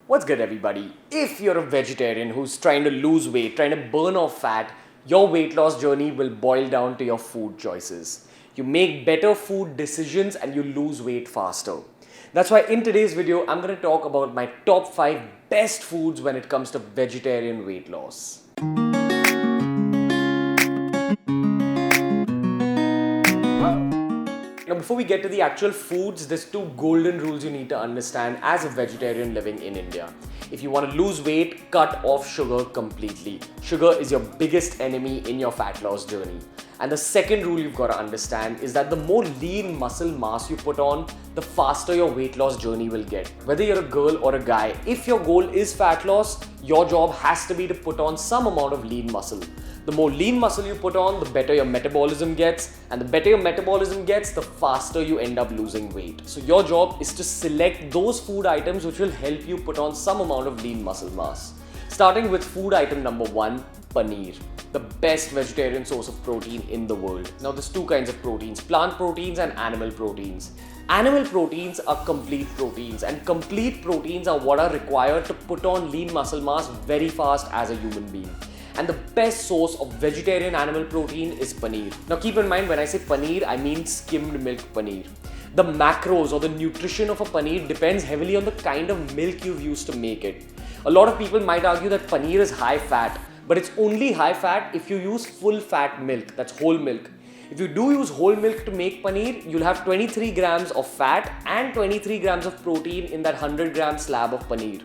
What's good, everybody? If you're a vegetarian who's trying to lose weight, trying to burn off fat, your weight loss journey will boil down to your food choices. You make better food decisions and you lose weight faster. That's why in today's video, I'm going to talk about my top 5 best foods when it comes to vegetarian weight loss. Now, before we get to the actual foods, there's 2 golden rules you need to understand as a vegetarian living in India. If you want to lose weight, cut off sugar completely. Sugar is your biggest enemy in your fat loss journey. And the second rule you've got to understand is that the more lean muscle mass you put on, the faster your weight loss journey will get. Whether you're a girl or a guy, if your goal is fat loss, your job has to be to put on some amount of lean muscle. The more lean muscle you put on, the better your metabolism gets, and the better your metabolism gets, the faster you end up losing weight. So your job is to select those food items which will help you put on some amount of lean muscle mass. Starting with food item number 1, paneer. The best vegetarian source of protein in the world. Now there's 2 kinds of proteins, plant proteins and animal proteins. Animal proteins are complete proteins, and complete proteins are what are required to put on lean muscle mass very fast as a human being. And the best source of vegetarian animal protein is paneer. Now keep in mind, when I say paneer, I mean skimmed milk paneer. The macros or the nutrition of a paneer depends heavily on the kind of milk you've used to make it. A lot of people might argue that paneer is high fat, but it's only high fat if you use full fat milk, that's whole milk. If you do use whole milk to make paneer, you'll have 23 grams of fat and 23 grams of protein in that 100 gram slab of paneer.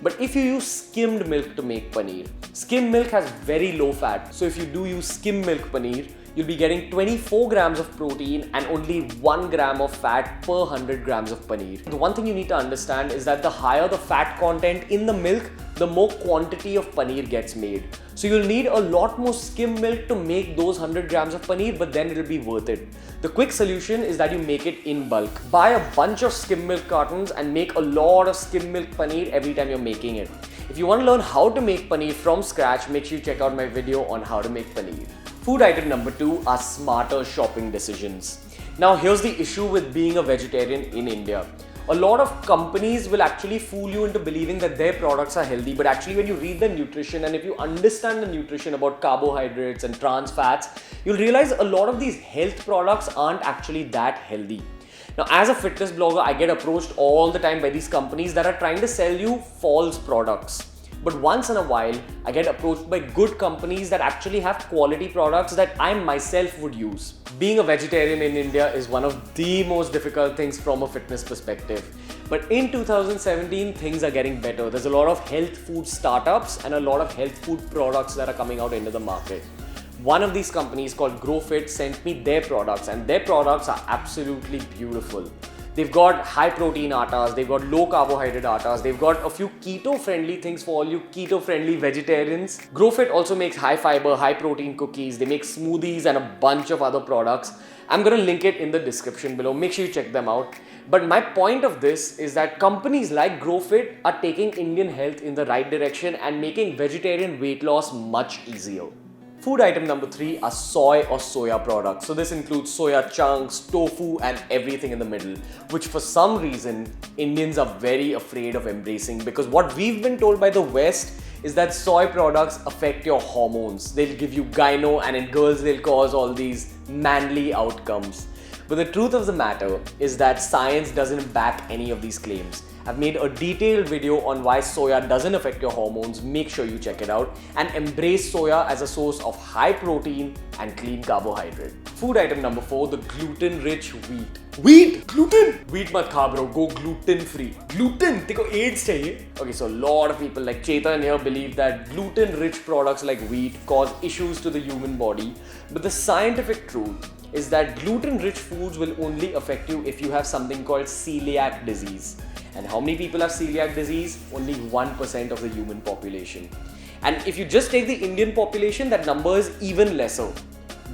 But if you use skimmed milk to make paneer, skimmed milk has very low fat. So if you do use skimmed milk paneer, you'll be getting 24 grams of protein and only 1 gram of fat per 100 grams of paneer. The one thing you need to understand is that the higher the fat content in the milk, the more quantity of paneer gets made. So you'll need a lot more skim milk to make those 100 grams of paneer, but then it'll be worth it. The quick solution is that you make it in bulk. Buy a bunch of skim milk cartons and make a lot of skim milk paneer every time you're making it. If you want to learn how to make paneer from scratch, make sure you check out my video on how to make paneer. Food item number 2 are smarter shopping decisions. Now here's the issue with being a vegetarian in India. A lot of companies will actually fool you into believing that their products are healthy, but actually when you read the nutrition and if you understand the nutrition about carbohydrates and trans fats, you'll realize a lot of these health products aren't actually that healthy. Now, as a fitness blogger, I get approached all the time by these companies that are trying to sell you false products. But once in a while, I get approached by good companies that actually have quality products that I myself would use. Being a vegetarian in India is one of the most difficult things from a fitness perspective. But in 2017, things are getting better. There's a lot of health food startups and a lot of health food products that are coming out into the market. One of these companies called GrowFit sent me their products, and their products are absolutely beautiful. They've got high protein attas, they've got low carbohydrate attas, they've got a few keto friendly things for all you keto friendly vegetarians. GrowFit also makes high fiber, high protein cookies, they make smoothies and a bunch of other products. I'm going to link it in the description below, make sure you check them out. But my point of this is that companies like GrowFit are taking Indian health in the right direction and making vegetarian weight loss much easier. Food item number 3 are soy or soya products. So this includes soya chunks, tofu and everything in the middle, which for some reason Indians are very afraid of embracing, because what we've been told by the West is that soy products affect your hormones. They'll give you gyno, and in girls they'll cause all these manly outcomes. But the truth of the matter is that science doesn't back any of these claims. I've made a detailed video on why soya doesn't affect your hormones. Make sure you check it out and embrace soya as a source of high protein and clean carbohydrate. Food item number 4, the gluten rich wheat. Wheat? Gluten? Wheat mat kha bro, go gluten free. Gluten? Teko AIDS chahiye. Okay, so a lot of people like Chetan here believe that gluten rich products like wheat cause issues to the human body. But the scientific truth is that gluten rich foods will only affect you if you have something called celiac disease. And how many people have celiac disease? Only 1% of the human population. And if you just take the Indian population, that number is even lesser.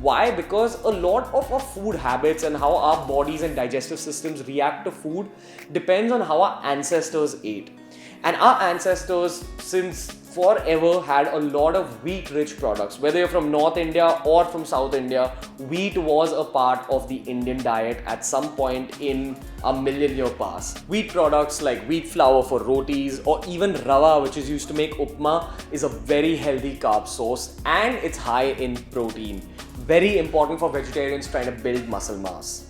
Why? Because a lot of our food habits and how our bodies and digestive systems react to food depends on how our ancestors ate. And our ancestors, since forever, had a lot of wheat-rich products. Whether you're from North India or from South India, wheat was a part of the Indian diet at some point in a million-year past. Wheat products like wheat flour for rotis or even rava, which is used to make upma, is a very healthy carb source and it's high in protein. Very important for vegetarians trying to build muscle mass.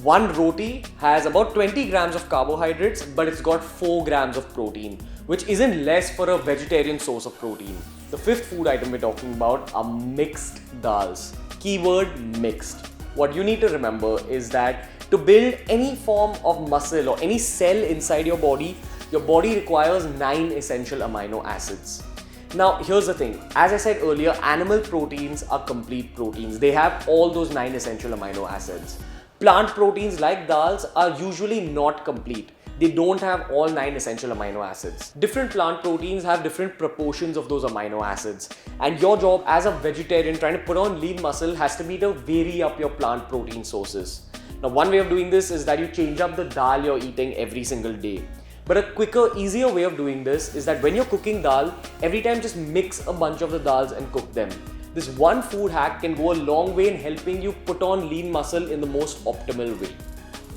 One roti has about 20 grams of carbohydrates, but it's got 4 grams of protein, which isn't less for a vegetarian source of protein. The fifth food item we're talking about are mixed dals. Keyword mixed. What you need to remember is that to build any form of muscle or any cell inside your body requires 9 essential amino acids. Now, here's the thing. As I said earlier, animal proteins are complete proteins. They have all those 9 essential amino acids. Plant proteins like dals are usually not complete. They don't have all 9 essential amino acids. Different plant proteins have different proportions of those amino acids. And your job as a vegetarian trying to put on lean muscle has to be to vary up your plant protein sources. Now, one way of doing this is that you change up the dal you're eating every single day. But a quicker, easier way of doing this is that when you're cooking dal, every time just mix a bunch of the dals and cook them. This one food hack can go a long way in helping you put on lean muscle in the most optimal way.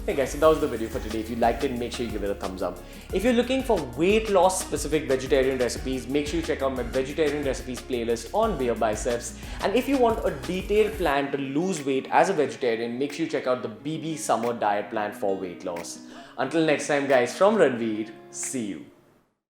Hey guys, so that was the video for today. If you liked it, make sure you give it a thumbs up. If you're looking for weight loss specific vegetarian recipes, make sure you check out my vegetarian recipes playlist on BeerBiceps. And if you want a detailed plan to lose weight as a vegetarian, make sure you check out the BB Summer Diet Plan for weight loss. Until next time guys, from Ranveer, see you.